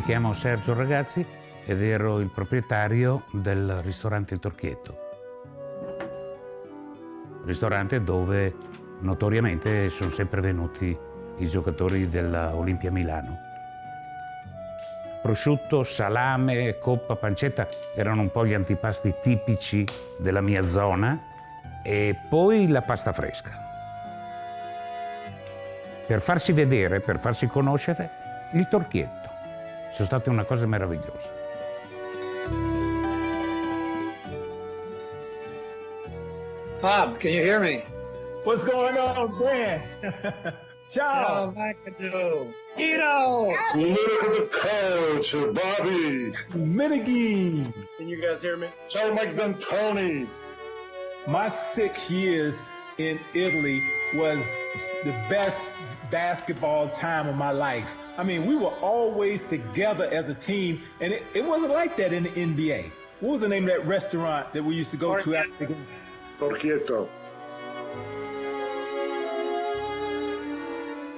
chiamo Sergio Ragazzi ed ero il proprietario del ristorante Il Torchietto. Ristorante dove notoriamente sono sempre venuti i giocatori della Olimpia Milano. Prosciutto, salame, coppa, pancetta erano un po' gli antipasti tipici della mia zona e poi la pasta fresca. Per farsi vedere, per farsi conoscere, Il Torchietto. Sono state una cosa meravigliosa. Bob, can you hear me? What's going on, Grant? Ciao. McAdoo. Tito. Little coach, Bobby. Minigee. Can you guys hear me? Ciao, Mike D'Antoni. My 6 years in Italy was the best basketball time of my life. I mean, we were always together as a team, and it wasn't like that in the NBA. What was the name of that restaurant that we used to go to after the game? Torchietto.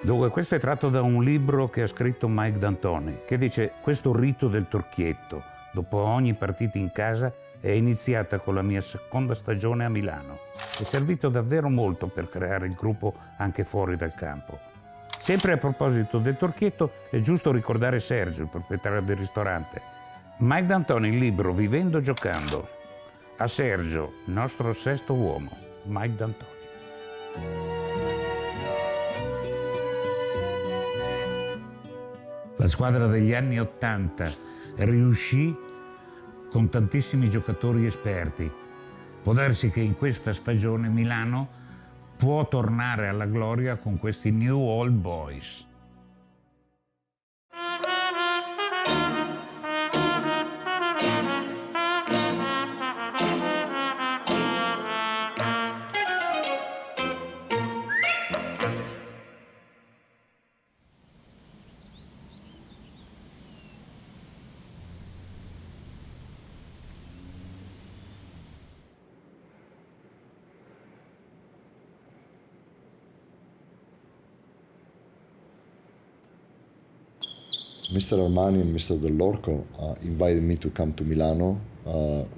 Dunque, questo è tratto da un libro che ha scritto Mike D'Antoni, che dice: questo rito del torchietto, dopo ogni partita in casa, è iniziata con la mia seconda stagione a Milano. È servito davvero molto per creare il gruppo anche fuori dal campo. Sempre a proposito del torchietto, è giusto ricordare Sergio, il proprietario del ristorante. Mike D'Antoni, il libro Vivendo giocando. A Sergio, il nostro sesto uomo, Mike D'Antoni. La squadra degli anni '80 riuscì con tantissimi giocatori esperti. Può darsi che in questa stagione Milano può tornare alla gloria con questi New Old Boys. Mr. Armani and Mr. Dell'Orco invited me to come to Milano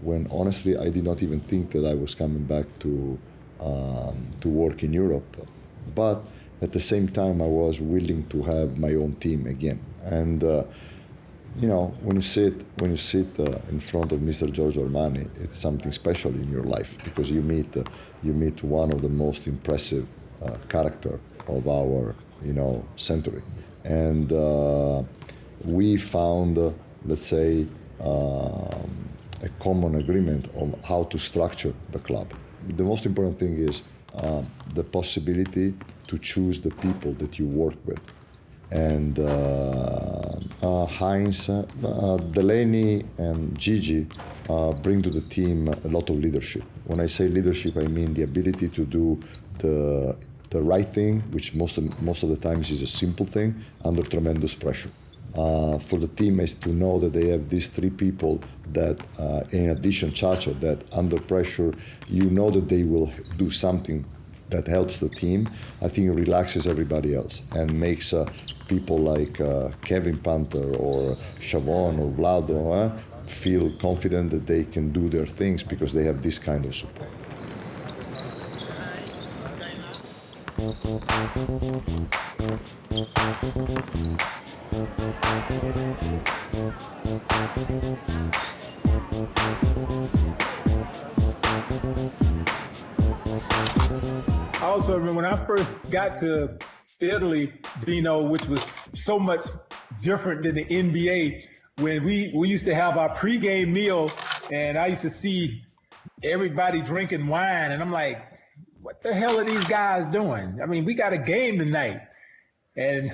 when honestly I did not even think that I was coming back to work in Europe. But at the same time I was willing to have my own team again. And you know, when you sit in front of Mr. Giorgio Armani, it's something special in your life because you meet one of the most impressive character of our century. And we found, let's say, a common agreement on how to structure the club. The most important thing is the possibility to choose the people that you work with. And Heinz, Delaney, and Gigi bring to the team a lot of leadership. When I say leadership, I mean the ability to do the right thing, which most of the times is a simple thing, under tremendous pressure. For the teammates to know that they have these three people that, in addition, Chacho, that under pressure, you know that they will do something that helps the team, I think it relaxes everybody else and makes people like Kevin Panther or Shavon or Vlado feel confident that they can do their things because they have this kind of support. I also remember when I first got to Italy, Dino, which was so much different than the NBA, when we used to have our pregame meal and I used to see everybody drinking wine and I'm like, what the hell are these guys doing? I mean, we got a game tonight. And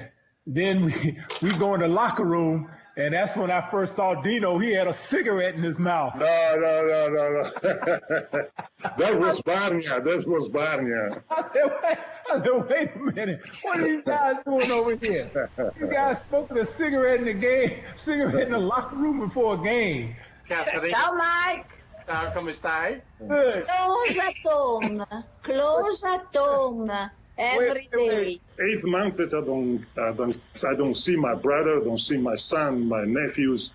then we go in the locker room, and that's when I first saw Dino. He had a cigarette in his mouth. No. That was Barnia. I said, wait a minute. What are these guys doing over here? You guys smoking a cigarette in the game, cigarette in the locker room before a game. Ciao, Mike. Ciao, come stai? Good. Close at home. Every day. 8 months that I don't see my brother, don't see my son, my nephews,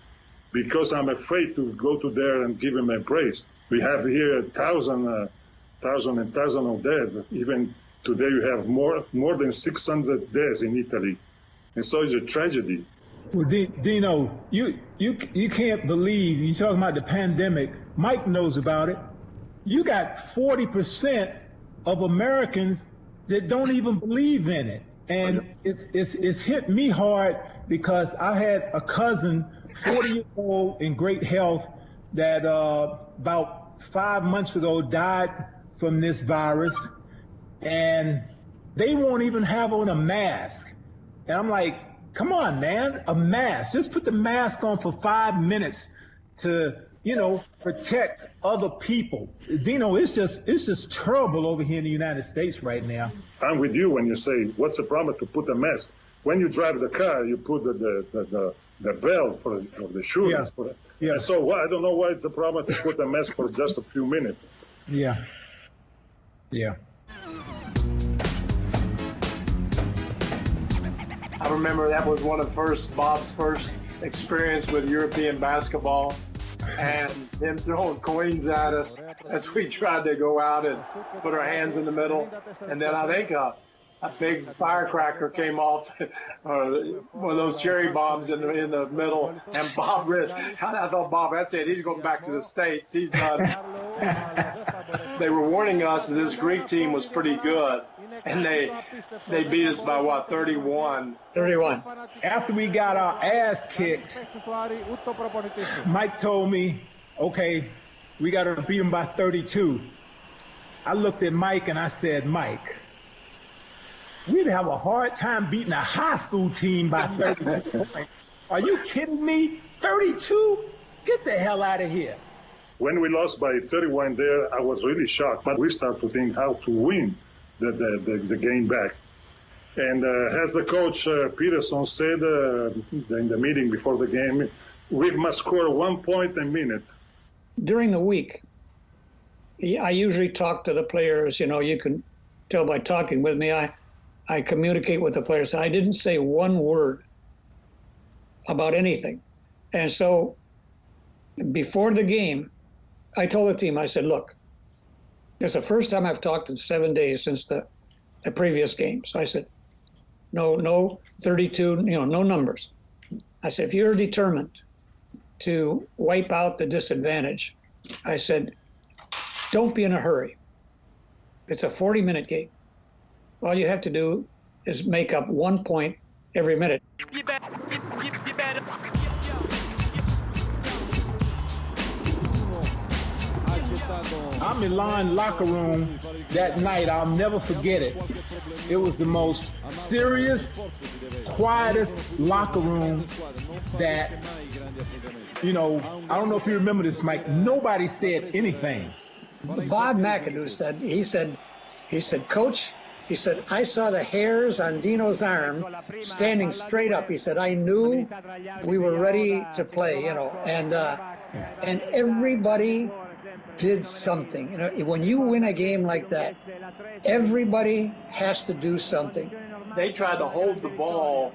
because I'm afraid to go to there and give him a praise. We have here thousands of deaths. Even today, you have more than 600 deaths in Italy, and so it's a tragedy. Well, Dino, you can't believe, you talking about the pandemic, Mike knows about it. You got 40% of Americans that don't even believe in it. And it's hit me hard because I had a cousin, 40 years old, in great health, that about 5 months ago died from this virus, and they won't even have on a mask. And I'm like, come on, man, a mask. Just put the mask on for 5 minutes to, protect other people. Dino, it's just terrible over here in the United States right now. I'm with you when you say, what's the problem to put a mask? When you drive the car, you put the belt for the shoes. Yeah. So I don't know why it's a problem to put a mask for just a few minutes. Yeah. I remember that was one of Bob's first experience with European basketball, and them throwing coins at us as we tried to go out and put our hands in the middle. And then I think a big firecracker came off, or one of those cherry bombs in the middle, and Bob read. I thought, Bob, that's it. He's going back to the States. He's done. They were warning us that this Greek team was pretty good, and they beat us by what, 31? 31. After we got our ass kicked, Mike told me, okay, we got to beat them by 32. I looked at Mike and I said, Mike, we'd have a hard time beating a high school team by 32 points. Are you kidding me? 32? Get the hell out of here. When we lost by 31 there, I was really shocked. But we started to think how to win the game back. And as the coach Peterson said in the meeting before the game, we must score 1 point a minute. During the week, I usually talk to the players. You can tell by talking with me. I communicate with the players. I didn't say one word about anything. And so before the game, I told the team, I said, look, it's the first time I've talked in 7 days since the previous game. So I said, no 32, no numbers. I said, if you're determined to wipe out the disadvantage, I said, don't be in a hurry. It's a 40-minute game. All you have to do is make up 1 point every minute. Our Milan locker room that night, I'll never forget it. It was the most serious, quietest locker room that, I don't know if you remember this, Mike, nobody said anything. Bob McAdoo said, Coach, he said, I saw the hairs on Dino's arm standing straight up. He said, I knew we were ready to play, and everybody did something. When you win a game like that, everybody has to do something. They tried to hold the ball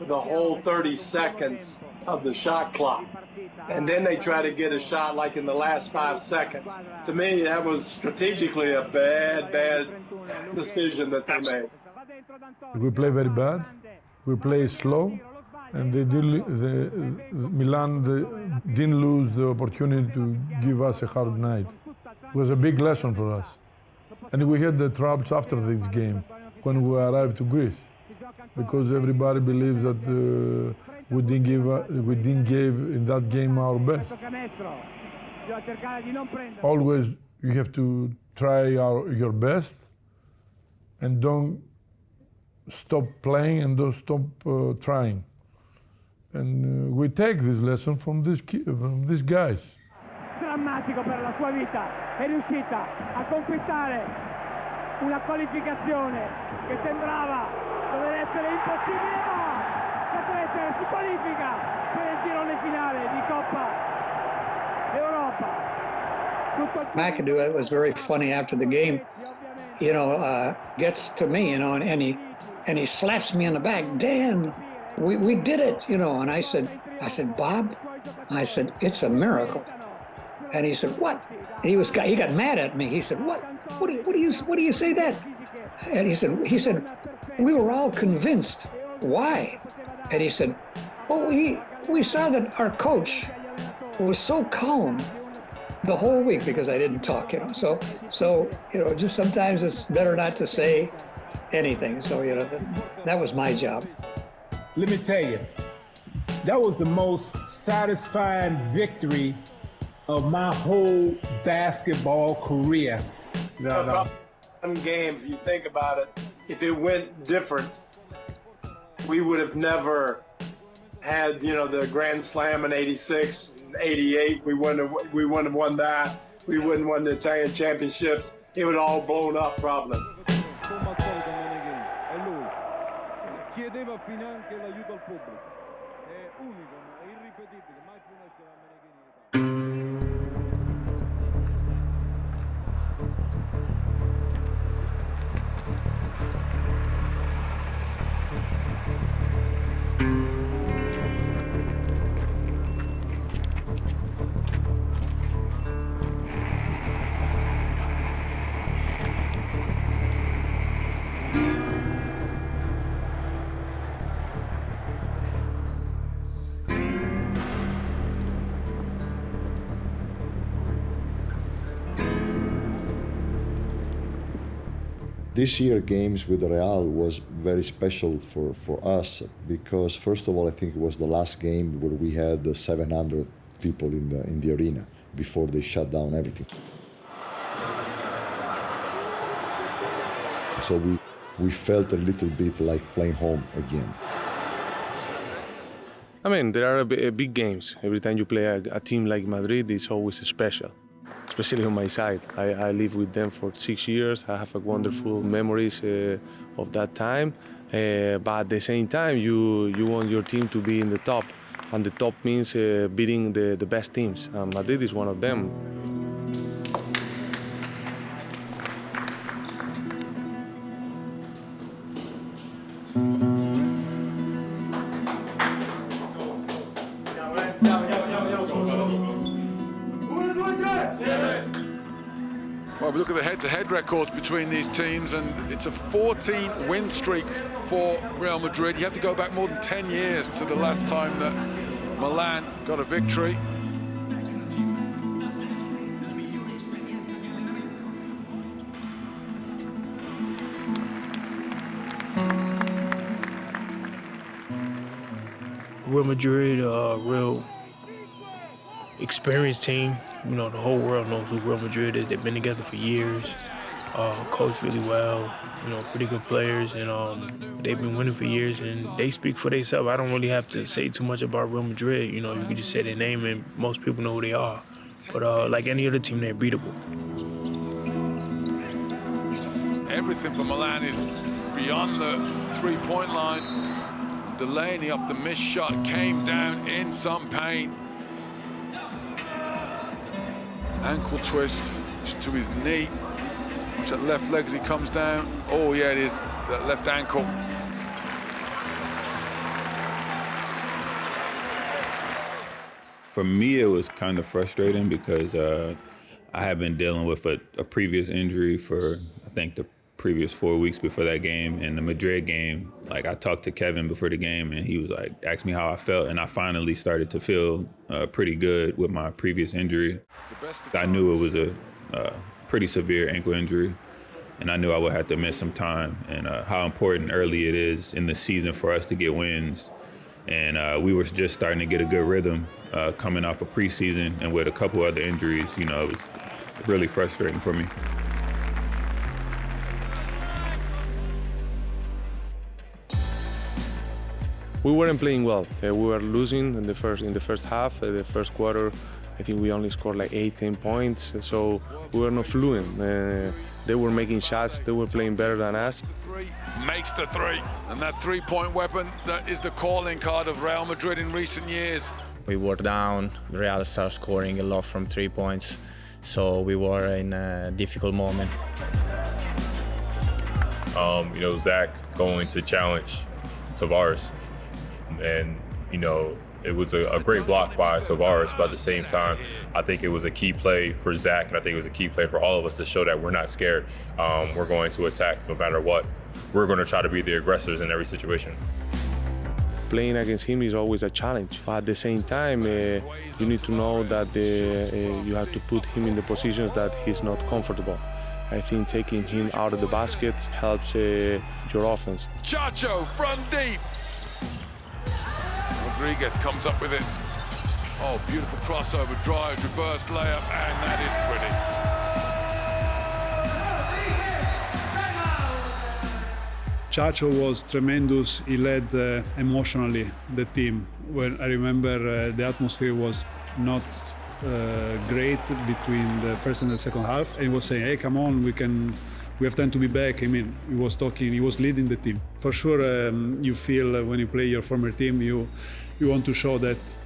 the whole 30 seconds of the shot clock. And then they try to get a shot like in the last 5 seconds. To me, that was strategically a bad decision that they made. We play very bad. We play slow. And Milan didn't lose the opportunity to give us a hard night. It was a big lesson for us. And we had the troubles after this game when we arrived to Greece, because everybody believes that we didn't give in that game our best. Always you have to try your best, and don't stop playing and don't stop trying. And we take this lesson from these guys. Drammatico per la sua vita, è riuscita a conquistare una qualificazione che sembrava dover essere impossibile, ma Catanese si qualifica per il girone finale di Coppa Europa. McAdoo, it was very funny after the game. gets to me, and he slaps me on the back. Dan, we did it, And I said, Bob, I said, it's a miracle. And he said, what? And he got mad at me. He said, what? What do you say that? And he said, we were all convinced. Why? And he said, well, we saw that our coach was so calm the whole week because I didn't talk, So just sometimes it's better not to say anything. So, that was my job. Let me tell you, that was the most satisfying victory of my whole basketball career. No. One game, if you think about it, if it went different, we would have never had, the Grand Slam in '86, '88. We wouldn't have won that. We wouldn't have won the Italian championships. It would all blown up probably. Chiedeva finanche l'aiuto al pubblico. È unico, è irripetibile, mai più un essere Meneghini in Italia. This year games with Real was very special for us because first of all I think it was the last game where we had 700 people in the arena before they shut down everything. So we felt a little bit like playing home again. I mean, there are big games. Every time you play a team like Madrid, it's always special. Especially on my side. I lived with them for 6 years. I have wonderful memories of that time. But at the same time, you want your team to be in the top. And the top means beating the best teams. Madrid is one of them. Well, we look at the head-to-head records between these teams, and it's a 14-win streak for Real Madrid. You have to go back more than 10 years to the last time that Milan got a victory. Real Madrid, real experienced team. The whole world knows who Real Madrid is. They've been together for years, coached really well, pretty good players, and they've been winning for years, and they speak for themselves. I don't really have to say too much about Real Madrid. You can just say their name, and most people know who they are. But like any other team, they're beatable. Everything for Milan is beyond the three-point line. Delaney off the missed shot came down in some pain. Ankle twist to his knee. Watch that left leg as he comes down. Oh yeah, it is that left ankle. For me, it was kind of frustrating because I had been dealing with a previous injury for, I think, the previous 4 weeks before that game. And the Madrid game, like, I talked to Kevin before the game, and he was like, asked me how I felt, and I finally started to feel pretty good with my previous injury. I knew it was a pretty severe ankle injury, and I knew I would have to miss some time, and how important early it is in the season for us to get wins. And we were just starting to get a good rhythm coming off of preseason, and with a couple other injuries, it was really frustrating for me. We weren't playing well. We were losing in the first half. The first quarter, I think we only scored like 10 points. So we were not fluent. They were making shots. They were playing better than us. Makes the three, and that three-point weapon, that is the calling card of Real Madrid in recent years. We were down. Real started scoring a lot from 3 points, so we were in a difficult moment. Zach going to challenge Tavares. And, it was a great block by Tavares, but at the same time, I think it was a key play for Zach, and I think it was a key play for all of us to show that we're not scared. We're going to attack no matter what. We're going to try to be the aggressors in every situation. Playing against him is always a challenge, but at the same time, you need to know that you have to put him in the positions that he's not comfortable. I think taking him out of the basket helps your offense. Chacho from deep. Rodriguez comes up with it. Oh, beautiful crossover drive, reverse layup, and that is pretty. Chacho was tremendous. He led emotionally the team. When I remember the atmosphere was not great between the first and the second half, and he was saying, "Hey, come on, we have time to be back." I mean, he was talking, he was leading the team. For sure, you feel when you play your former team, you want to show that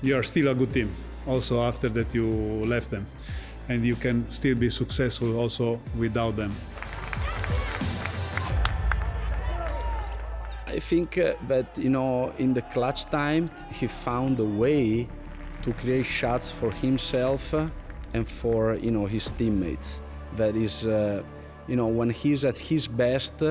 you are still a good team, also after that you left them, and you can still be successful also without them. I think that, in the clutch time, he found a way to create shots for himself and for, his teammates. That is, when he's at his best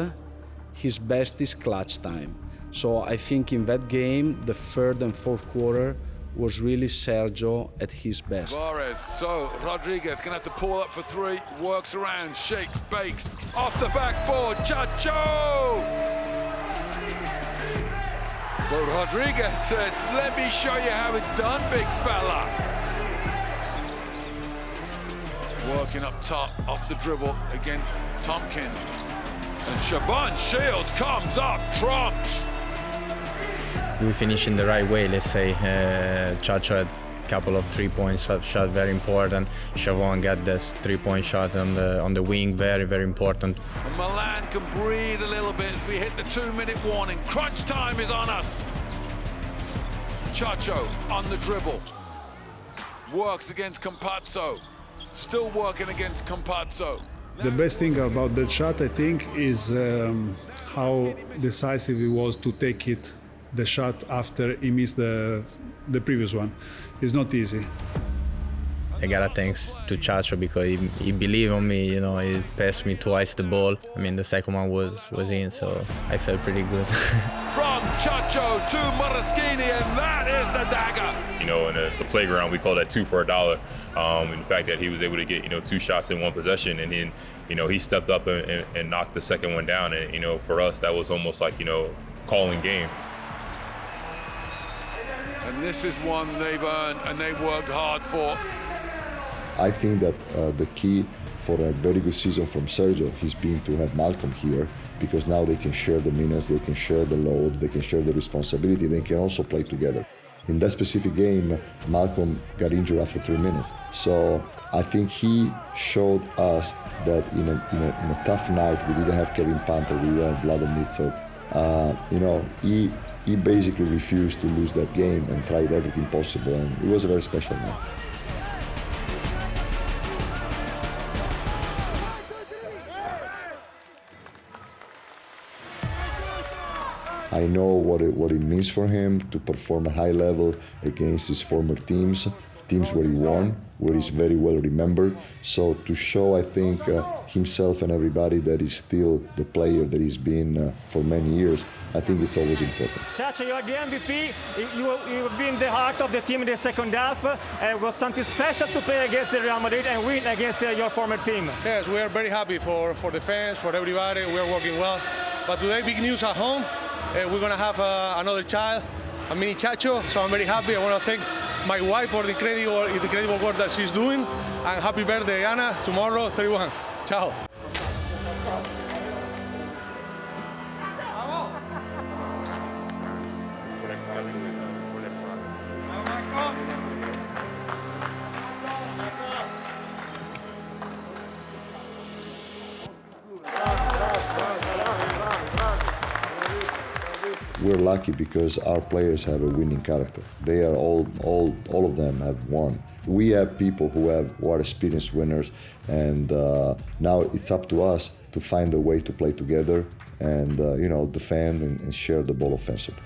is clutch time. So I think in that game, the third and fourth quarter was really Sergio at his best. Tavares, so Rodriguez gonna have to pull up for three, works around, shakes, bakes, off the backboard, Chacho! But Rodriguez says, "Let me show you how it's done, big fella." Working up top, off the dribble against Tompkins. And Siobhan Shields comes up, trumps. We finished in the right way, let's say. Chacho had a couple of 3-point shot, very important. Siobhan got this 3-point shot on the wing, very, very important. And Milan can breathe a little bit as we hit the 2-minute warning. Crunch time is on us. Chacho on the dribble. Works against Campazzo. Still working against Campazzo. The best thing about that shot, I think, is how decisive he was to take the shot after he missed the previous one. It's not easy. I gotta thanks to Chacho because he believed on me, he passed me twice the ball. I mean, the second one was in, so I felt pretty good. From Chacho to Moraschini, and that is the dagger. In the playground, we call that 2 for $1. And the fact that he was able to get, 2 shots in one possession, and then, he stepped up and knocked the second one down. And, for us, that was almost like, calling game. And this is one they've earned and they worked hard for. I think that the key for a very good season from Sergio has been to have Malcolm here, because now they can share the minutes, they can share the load, they can share the responsibility, they can also play together. In that specific game, Malcolm got injured after 3 minutes. So I think he showed us that in a tough night, we didn't have Kevin Panther, we didn't have Vlado Mitsov. He basically refused to lose that game and tried everything possible, and it was a very special night. I know what it means for him to perform at high level against his former teams where he won, where he's very well remembered. So to show, I think, himself and everybody that he's still the player that he's been for many years, I think it's always important. Chacho, you are the MVP. You've been the heart of the team in the second half. It was something special to play against Real Madrid and win against your former team. Yes, we are very happy for the fans, for everybody. We are working well. But today, big news at home. We're going to have another child, a mini Chacho, so I'm very happy. I want to thank my wife for the incredible work that she's doing. And happy birthday, Anna, tomorrow, 31. Ciao. we're lucky because our players have a winning character. They are all of them have won. We have people who are experienced winners, and now it's up to us to find a way to play together and defend and share the ball offensively.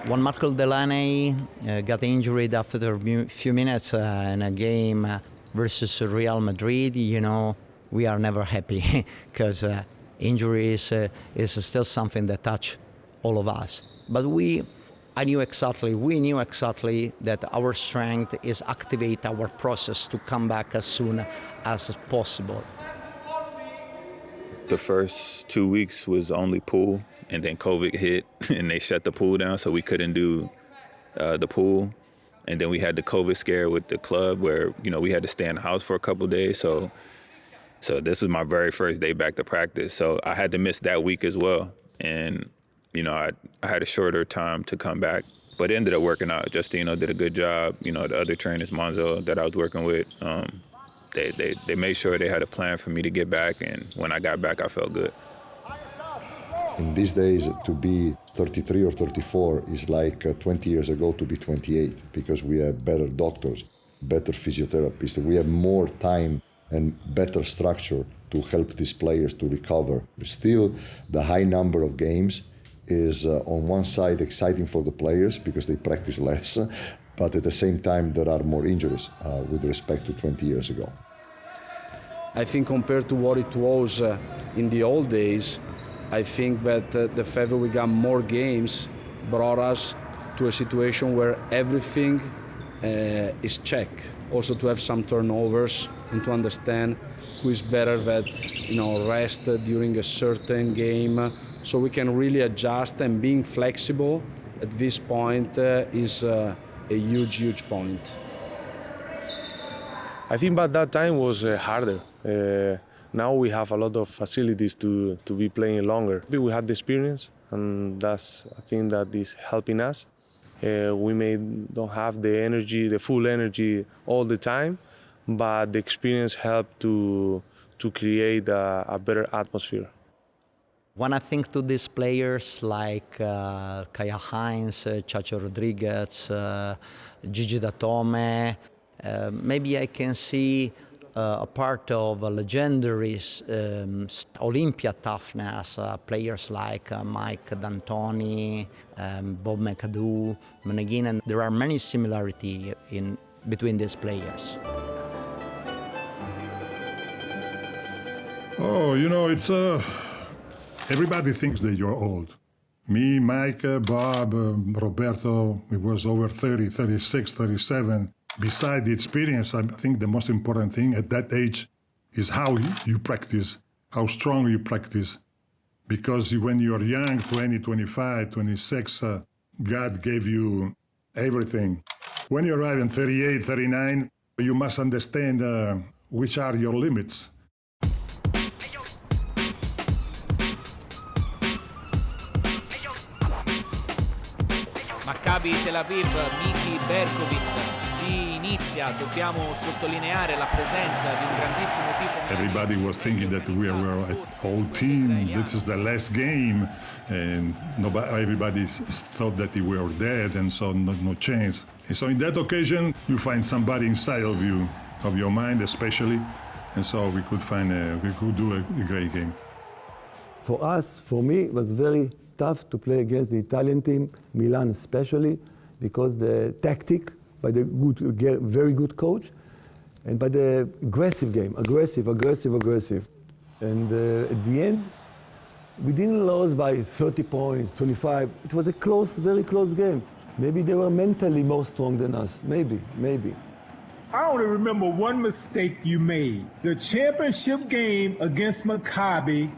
When Marco Delaney got injured after a few minutes in a game versus Real Madrid, we are never happy because injuries is still something that touch all of us. But we knew exactly that our strength is activate our process to come back as soon as possible. The first 2 weeks was only pool, and then COVID hit and they shut the pool down, so we couldn't do the pool. And then we had the COVID scare with the club where, we had to stay in the house for a couple of days. So this was my very first day back to practice. So I had to miss that week as well. And, I had a shorter time to come back, but it ended up working out. Justino did a good job. The other trainers, Monzo, that I was working with, they made sure they had a plan for me to get back. And when I got back, I felt good. In these days, to be 33 or 34 is like 20 years ago to be 28, because we have better doctors, better physiotherapists. We have more time and better structure to help these players to recover. Still, the high number of games is on one side exciting for the players because they practice less, but at the same time there are more injuries with respect to 20 years ago. I think compared to what it was in the old days, I think that the fact that we got more games brought us to a situation where everything is checked. Also to have some turnovers and to understand who is better that rest during a certain game, so we can really adjust, and being flexible at this point is a huge point. I think by that time was harder. Now we have a lot of facilities to be playing longer. We had the experience, and that's a thing that is helping us. We don't have the energy, the full energy all the time, but the experience helped to create a better atmosphere. When I think to these players like Kaya Hines, Chacho Rodriguez, Gigi Datome, maybe I can see a part of a legendary Olympia toughness, players like Mike D'Antoni, Bob McAdoo, Meneghin, and there are many similarities between these players. Oh, it's everybody thinks that you're old. Me, Mike, Bob, Roberto, it was over 30, 36, 37. Besides the experience, I think the most important thing at that age is how you practice, how strong you practice. Because when you're young, 20, 25, 26, God gave you everything. When you arrive at 38, 39, you must understand which are your limits. Maccabi Tel Aviv, Miki Berkovic. Dobbiamo sottolineare la presenza di un grandissimo tifo. Everybody was thinking that we were an old team, this is the last game, and everybody thought that we were dead, and so no chance. And so in that occasion, you find somebody inside of you, of your mind especially, and so we could do a great game. For us, for me, it was very tough to play against the Italian team, Milan especially, because the tactic, by the very good coach, and by the aggressive game, aggressive. And at the end, we didn't lose by 30 points, 25. It was a very close game. Maybe they were mentally more strong than us, maybe. I only remember one mistake you made. The championship game against Maccabi,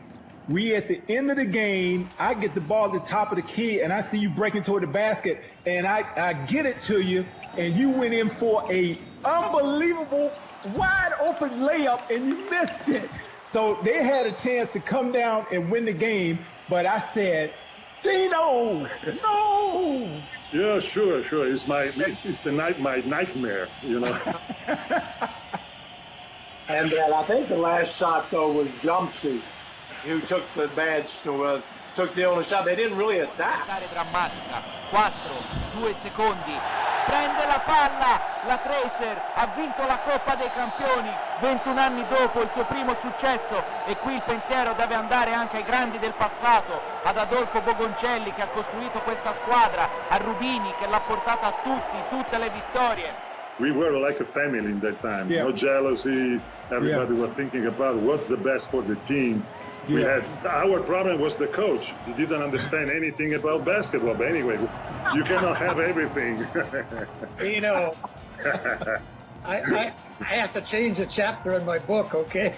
we at the end of the game, I get the ball at the top of the key, and I see you breaking toward the basket, and I get it to you, and you went in for a unbelievable wide open layup, and you missed it. So they had a chance to come down and win the game, but I said, Dino, no! Yeah, sure. It's my nightmare, you know. And I think the last shot, though, was Jumpsuit, who took the took the only shot. They didn't really attack. Drammatica, 4, 2 secondi, prende la palla, la Tracer ha vinto la Coppa dei Campioni 21 anni dopo il suo primo successo, e qui il pensiero deve andare anche ai grandi del passato, ad Adolfo Bogoncelli che ha costruito questa squadra, a Rubini che l'ha portata a tutte le vittorie. We were like a family in that time. Yeah. No jealousy. Everybody was thinking about what's the best for the team. Our problem was the coach. He didn't understand anything about basketball. But anyway, you cannot have everything. You know, I have to change a chapter in my book, okay?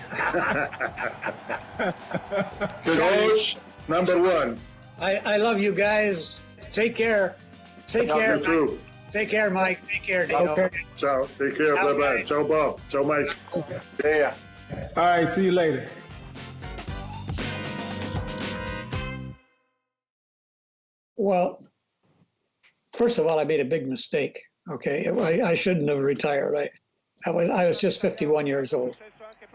Coach, number 1. I love you guys. Take care. Take care. You too. Take care, Mike. Take care, Dino. Okay. Ciao. Take care. Bye-bye. Ciao, Bob. Ciao, Mike. Yeah. All right, see you later. Well, first of all, I made a big mistake. Okay, I shouldn't have retired. I was just 51 years old,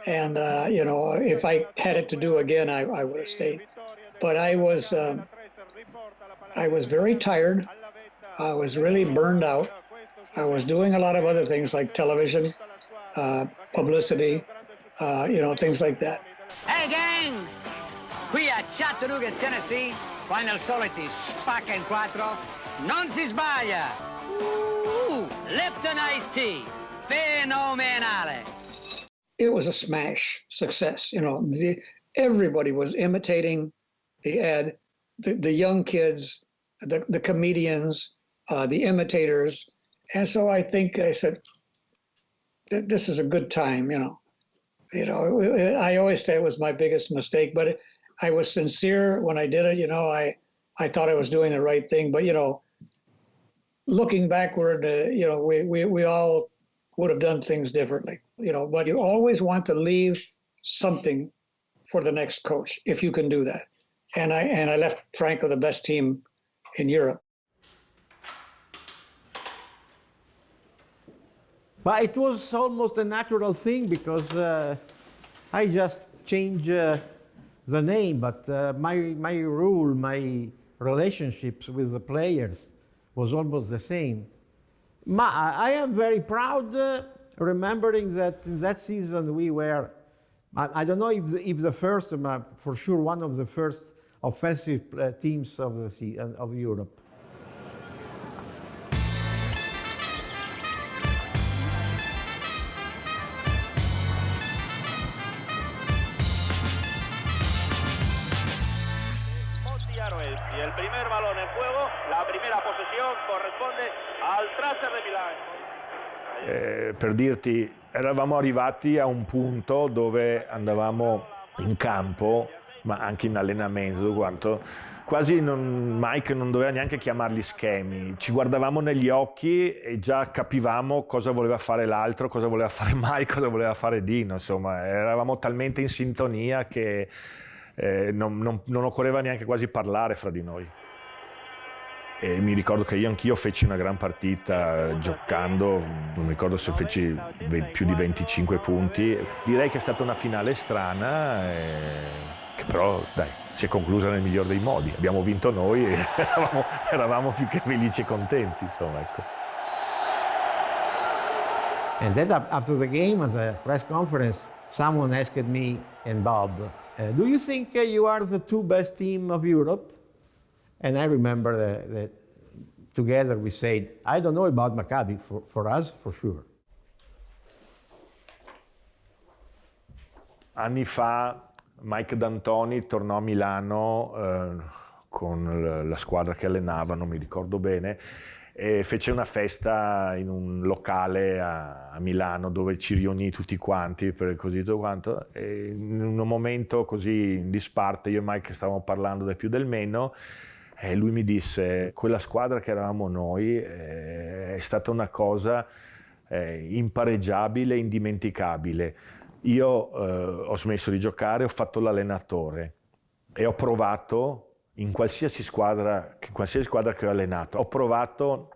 and you know, if I had it to do again, I would have stayed. But I was very tired. I was really burned out. I was doing a lot of other things like television, publicity, you know, things like that. Hey gang, qui a Chattanooga, Tennessee, quando il solito spacca in 4, non si sbaglia. Lipton Iced Tea, fenomenale. It was a smash success. You know, everybody was imitating the ad, the young kids, the comedians, the imitators. And so I think I said, this is a good time, you know. I always say it was my biggest mistake, but I was sincere when I did it. You know, I thought I was doing the right thing, but, you know, looking backward, you know, we all would have done things differently, you know, but you always want to leave something for the next coach, if you can do that. And I left Franco the best team in Europe. But it was almost a natural thing because I just changed the name, but my rule, my relationships with the players was almost the same. I am very proud remembering that in that season we were, I don't know if the first, for sure one of the first offensive teams of Europe. El primer balón en juego, la primera posesión corresponde al Tracer de Milano. Per dirti, eravamo arrivati a un punto dove andavamo in campo, ma anche in allenamento, tutto quanto, quasi Mike non doveva neanche chiamarli schemi, ci guardavamo negli occhi e già capivamo cosa voleva fare l'altro, cosa voleva fare Mike, cosa voleva fare Dino, insomma, eravamo talmente in sintonia che non occorreva neanche quasi parlare fra di noi. E mi ricordo che anch'io feci una gran partita giocando, non mi ricordo se feci più di 25 punti. Direi che è stata una finale strana, che però dai, si è conclusa nel miglior dei modi. Abbiamo vinto noi e eravamo più che felici e contenti, insomma, ecco. And then after the game, at the press conference, someone asked me and Bob, do you think you are the two best team of Europe? And I remember that together we said, I don't know about Maccabi, for us, for sure. Anni fa Mike D'Antoni tornò a Milano con la squadra che allenava, non mi ricordo bene, e fece una festa in un locale a Milano dove ci riunì tutti quanti per così tutto quanto, e in un momento così in disparte io e Mike stavamo parlando del più del meno e lui mi disse: quella squadra che eravamo noi è stata una cosa impareggiabile, indimenticabile. Io ho smesso di giocare, ho fatto l'allenatore e ho provato in qualsiasi squadra che ho allenato, ho provato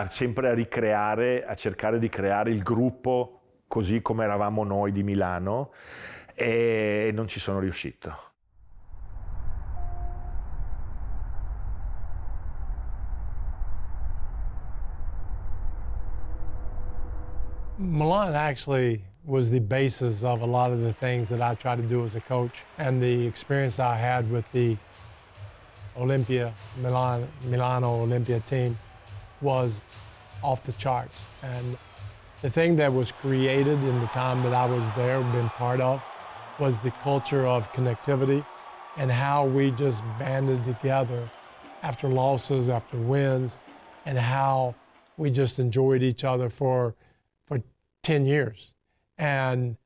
sempre a ricreare, a cercare di creare il gruppo così come eravamo noi di Milano, e non ci sono riuscito. Milan actually was the basis of a lot of the things that I try to do as a coach, and the experience I had with the Milano Olympia team was off the charts. And the thing that was created in the time that I was there, been part of, was the culture of connectivity and how we just banded together after losses, after wins, and how we just enjoyed each other for 10 years. And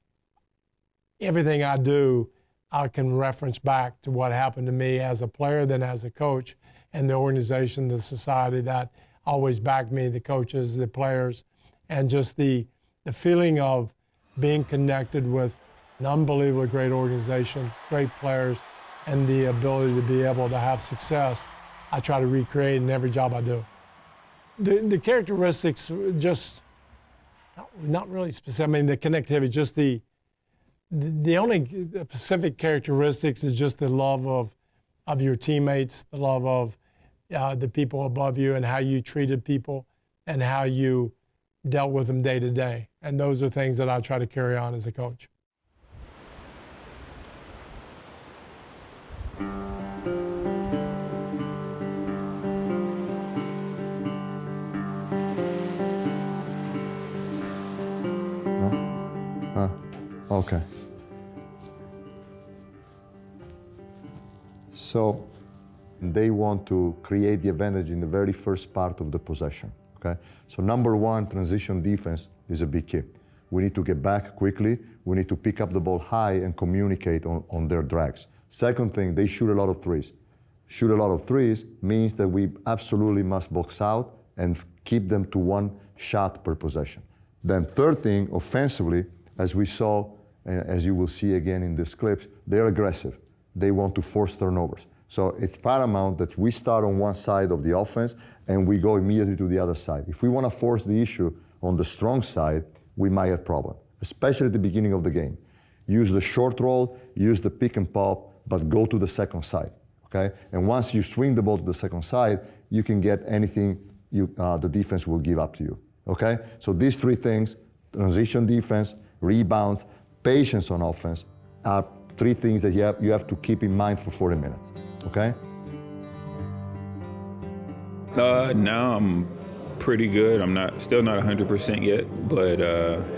everything I do, I can reference back to what happened to me as a player, then as a coach, and the organization, the society that always backed me, the coaches, the players, and just the feeling of being connected with an unbelievably great organization, great players, and the ability to be able to have success, I try to recreate in every job I do. The characteristics just, not really specific, I mean the connectivity, just the only specific characteristics is just the love of your teammates, the love of the people above you, and how you treated people and how you dealt with them day to day. And those are things that I try to carry on as a coach. Okay. So they want to create the advantage in the very first part of the possession, okay? So number one, transition defense is a big key. We need to get back quickly. We need to pick up the ball high and communicate on their drags. Second thing, they shoot a lot of threes. Shoot a lot of threes means that we absolutely must box out and keep them to one shot per possession. Then third thing, offensively, as we saw, as you will see again in these clips, they're aggressive. They want to force turnovers. So it's paramount that we start on one side of the offense and we go immediately to the other side. If we want to force the issue on the strong side, we might have a problem, especially at the beginning of the game. Use the short roll, use the pick and pop, but go to the second side, okay? And once you swing the ball to the second side, you can get anything the defense will give up to you, okay? So these three things, transition defense, rebounds, patience on offense, are three things that you have to keep in mind for 40 minutes, okay? Now I'm pretty good. I'm still not 100% yet, but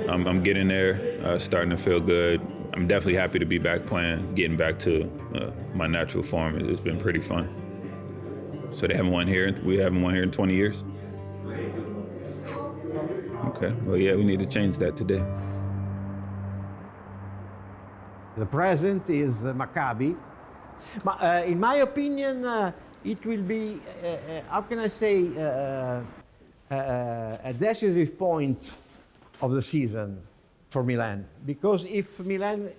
I'm getting there, starting to feel good. I'm definitely happy to be back playing, getting back to my natural form. It's been pretty fun. So they haven't won here. We haven't won here in 20 years. Okay, well, yeah, we need to change that today. The present is Maccabi. In my opinion, it will be, how can I say, a decisive point of the season for Milan. Because if Milan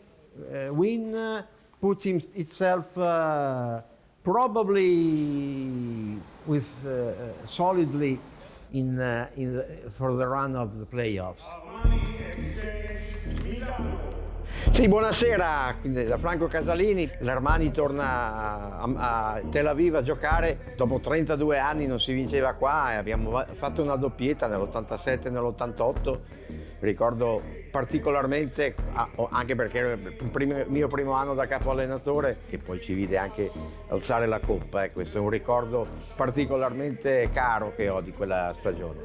win, puts itself probably with solidly for the run of the playoffs. Sì, buonasera, quindi da Franco Casalini. L'Armani torna a Tel Aviv a giocare. Dopo 32 anni non si vinceva qua e abbiamo fatto una doppietta nell'87 e nell'88. Ricordo particolarmente, anche perché era il mio primo anno da capo allenatore e poi ci vide anche alzare la coppa. Questo è un ricordo particolarmente caro che ho di quella stagione.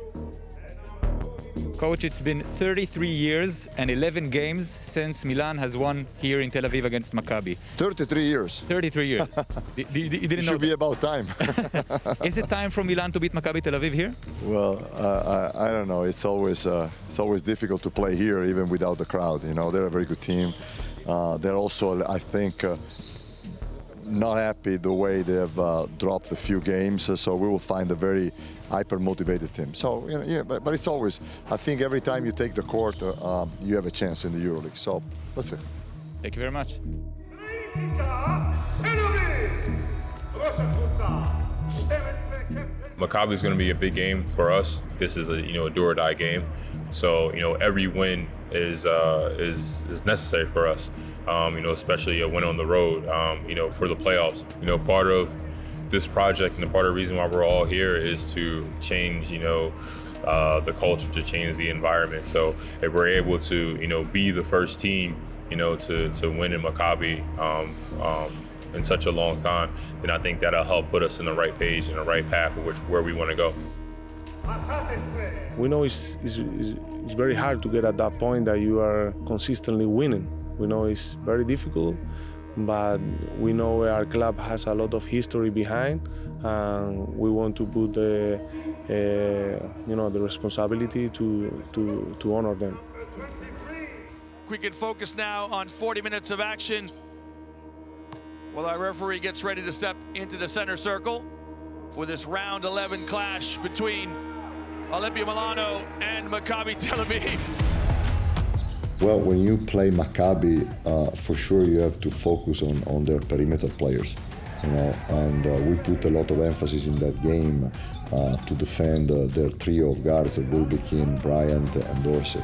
Coach, it's been 33 years and 11 games since Milan has won here in Tel Aviv against Maccabi. 33 years. 33 years. You didn't know. It should be about time. Is it time for Milan to beat Maccabi Tel Aviv here? Well, I don't know. It's always difficult to play here, even without the crowd. You know, they're a very good team. They're also, I think, not happy the way they have dropped a few games. So we will find a very hyper-motivated team. So, you know, yeah, but it's always, I think every time you take the court, you have a chance in the EuroLeague. So let's see. Thank you very much. Maccabi is going to be a big game for us. This is a do or die game. So every win is necessary for us. Especially a win on the road. For the playoffs. Part of this project and the part of the reason why we're all here is to change the culture, to change the environment. So if we're able to be the first team to win in Maccabi in such a long time, then I think that'll help put us in the right page and the right path of where we want to go. We know it's very hard to get at that point that you are consistently winning. We know it's very difficult, but we know our club has a lot of history behind, and we want to put the responsibility to honor them. We can focus now on 40 minutes of action while our referee gets ready to step into the center circle for this round 11 clash between Olimpia Milano and Maccabi Tel Aviv. Well, when you play Maccabi, for sure you have to focus on their perimeter players, and we put a lot of emphasis in that game to defend their trio of guards, Wilbekin, Bryant, and Dorsey.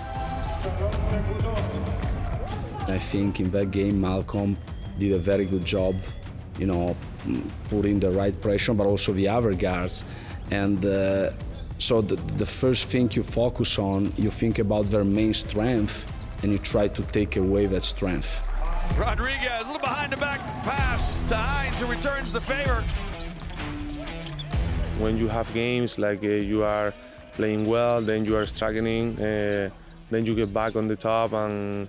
I think in that game, Malcolm did a very good job, putting the right pressure, but also the other guards. And so the first thing you focus on, you think about their main strength, and you try to take away that strength. Rodriguez, a little behind the back pass to Hines, who returns the favor. When you have games like you are playing well, then you are struggling, then you get back on the top, and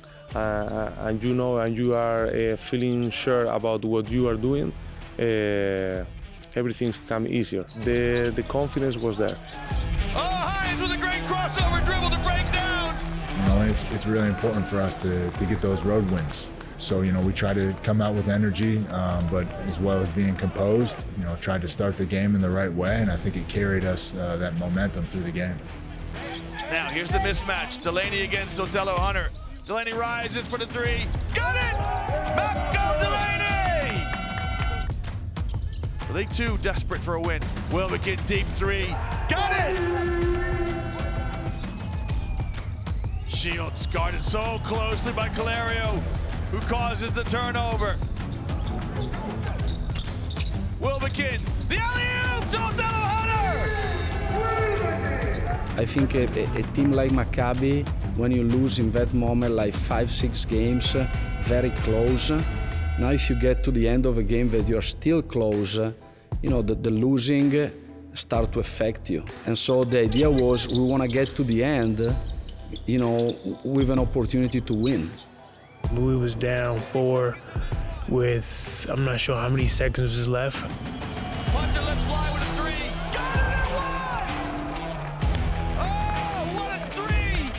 you are feeling sure about what you are doing, everything becomes easier. The confidence was there. Oh, Hines with a great crossover dribble to break down. It's really important for us to get those road wins. So, we try to come out with energy, but as well as being composed, try to start the game in the right way, and I think it carried us that momentum through the game. Now, here's the mismatch. Delaney against Otello Hunter. Delaney rises for the three. Got it! Malcolm Delaney! Well, they too desperate for a win. Wilbekin deep three. Got it! Shields guarded so closely by Calerio, who causes the turnover. Wilbekin, the alley-oop to Otello Hunter! I think a team like Maccabi, when you lose in that moment, like 5-6 games, very close. Now if you get to the end of a game that you're still close, the losing start to affect you. And so the idea was we want to get to the end, with an opportunity to win. We was down 4 with, I'm not sure how many seconds was left. Punter lets fly with a three. Got it at 1! Oh, what a three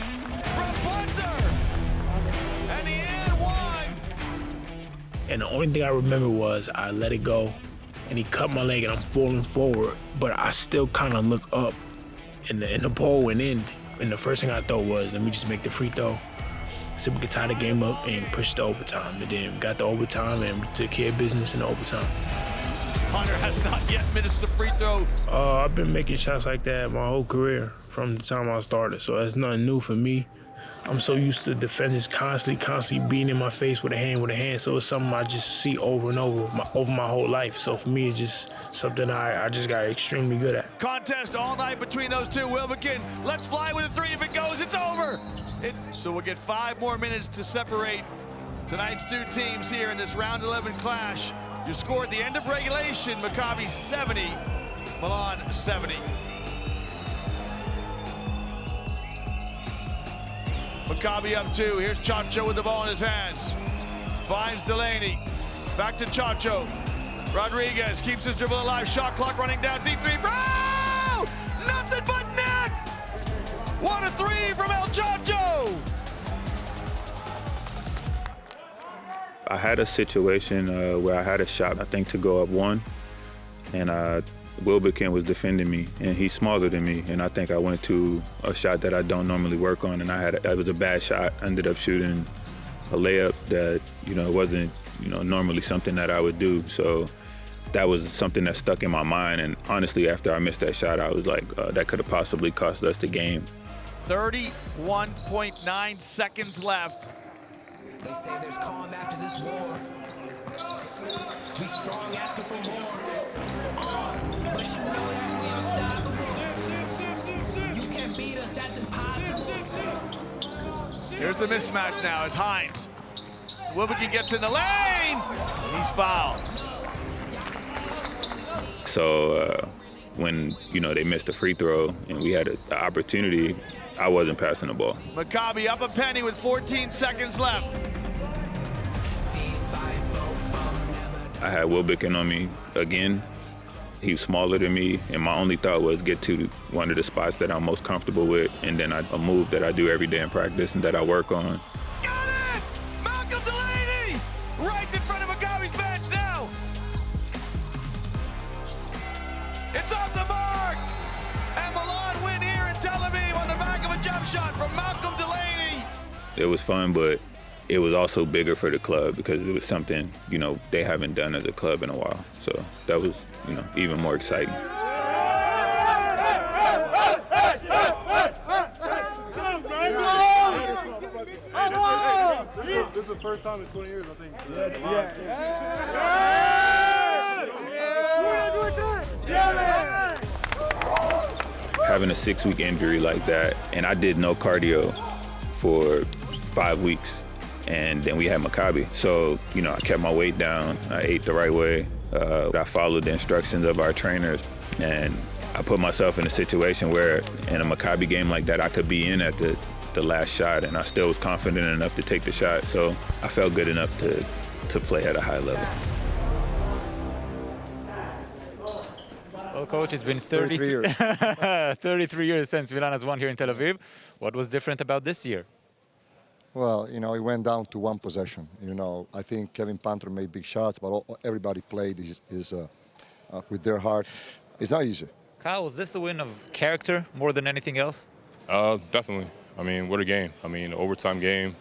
from Punter! And he had 1! And the only thing I remember was I let it go, and he cut my leg, and I'm falling forward, but I still kind of look up, and the ball went in. And the first thing I thought was, let me just make the free throw so we could tie the game up and push to overtime. And then we got the overtime and we took care of business in the overtime. Hunter has not yet missed a free throw. I've been making shots like that my whole career from the time I started, so that's nothing new for me. I'm so used to defenders constantly beating in my face with a hand, so it's something I just see over and over my whole life. So for me, it's just something I just got extremely good at. Contest all night between those two. Wilbekin, let's fly with a three. If it goes, it's over. So we'll get 5 more minutes to separate tonight's two teams here in this round 11 clash. Your score at the end of regulation, Maccabi 70, Milan 70. Maccabi up 2. Here's Chacho with the ball in his hands. Finds Delaney. Back to Chacho. Rodriguez keeps his dribble alive. Shot clock running down. Deep three. Oh! Nothing but net! What a three from El Chacho! I had a situation where I had a shot, I think, to go up 1, and Wilbekin was defending me, and he's smaller than me, and I think I went to a shot that I don't normally work on, and it was a bad shot. I ended up shooting a layup that, wasn't, normally something that I would do. So that was something that stuck in my mind, and honestly, after I missed that shot, I was like, that could have possibly cost us the game. 31.9 seconds left. They say there's calm after this war. We strong, asking for more. But you know that we unstoppable. You can't beat us, that's impossible. Here's the mismatch now as Hines. Wilbekin gets in the lane, and he's fouled. So when, they missed the free throw and we had an opportunity, I wasn't passing the ball. Maccabi up a penny with 14 seconds left. I had Wilbekin on me again. He was smaller than me, and my only thought was get to one of the spots that I'm most comfortable with, and then a move that I do every day in practice and that I work on. Got it! Malcolm Delaney! Right in front of Maccabi's bench now! It's off the mark! And Milan win here in Tel Aviv on the back of a jump shot from Malcolm Delaney! It was fun, but it was also bigger for the club because it was something, they haven't done as a club in a while. So that was, even more exciting. This is the first time in 20 years, I think. Having a 6-week injury like that, and I did no cardio for 5 weeks. And then we had Maccabi. So, I kept my weight down. I ate the right way. I followed the instructions of our trainers. And I put myself in a situation where in a Maccabi game like that, I could be in at the last shot, and I still was confident enough to take the shot. So I felt good enough to play at a high level. Well, Coach, it's been 33 years. 33 years since Milan has won here in Tel Aviv. What was different about this year? Well, it went down to one possession. I think Kevin Panther made big shots, but everybody played with their heart. It's not easy. Kyle, was this a win of character more than anything else? Definitely. What a game. Overtime game,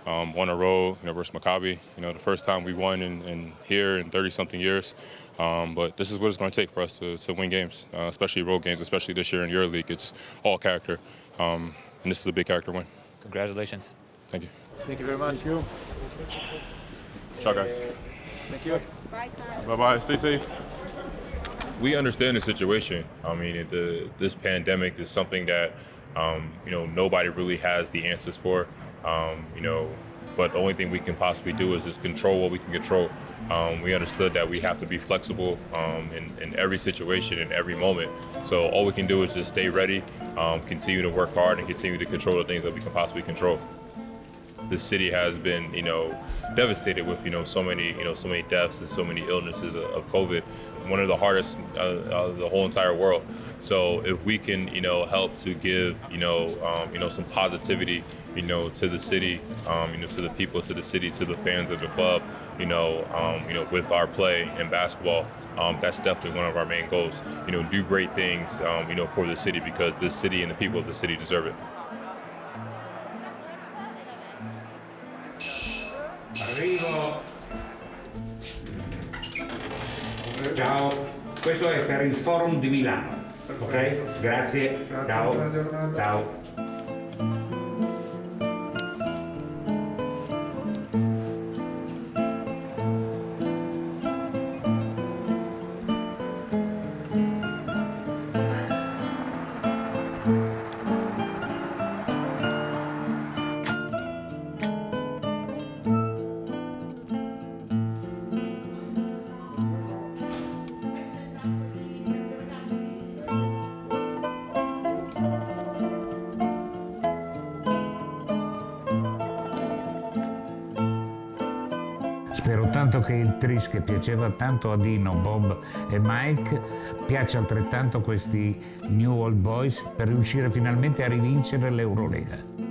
on a road, versus Maccabi. The first time we won in here in 30-something years. But this is what it's going to take for us to win games, especially road games, especially this year in EuroLeague. It's all character, and this is a big character win. Congratulations. Thank you. Thank you very much. Thank you. Ciao, guys. Thank you. Bye-bye. Stay safe. We understand the situation. This pandemic is something that, nobody really has the answers for. But the only thing we can possibly do is just control what we can control. We understood that we have to be flexible in every situation, in every moment. So all we can do is just stay ready, continue to work hard, and continue to control the things that we can possibly control. This city has been, devastated with, so many deaths and so many illnesses of COVID. One of the hardest of the whole entire world. So if we can, help to give, some positivity, to the city, to the people, to the city, to the fans of the club, with our play in basketball, that's definitely one of our main goals. Do great things, for the city, because this city and the people of the city deserve it. Arrivo. Ciao, questo è per il forum di Milano, ok? Grazie, ciao, ciao. Spero tanto che il tris che piaceva tanto a Dino, Bob e Mike piaccia altrettanto a questi New Old Boys per riuscire finalmente a rivincere l'Eurolega.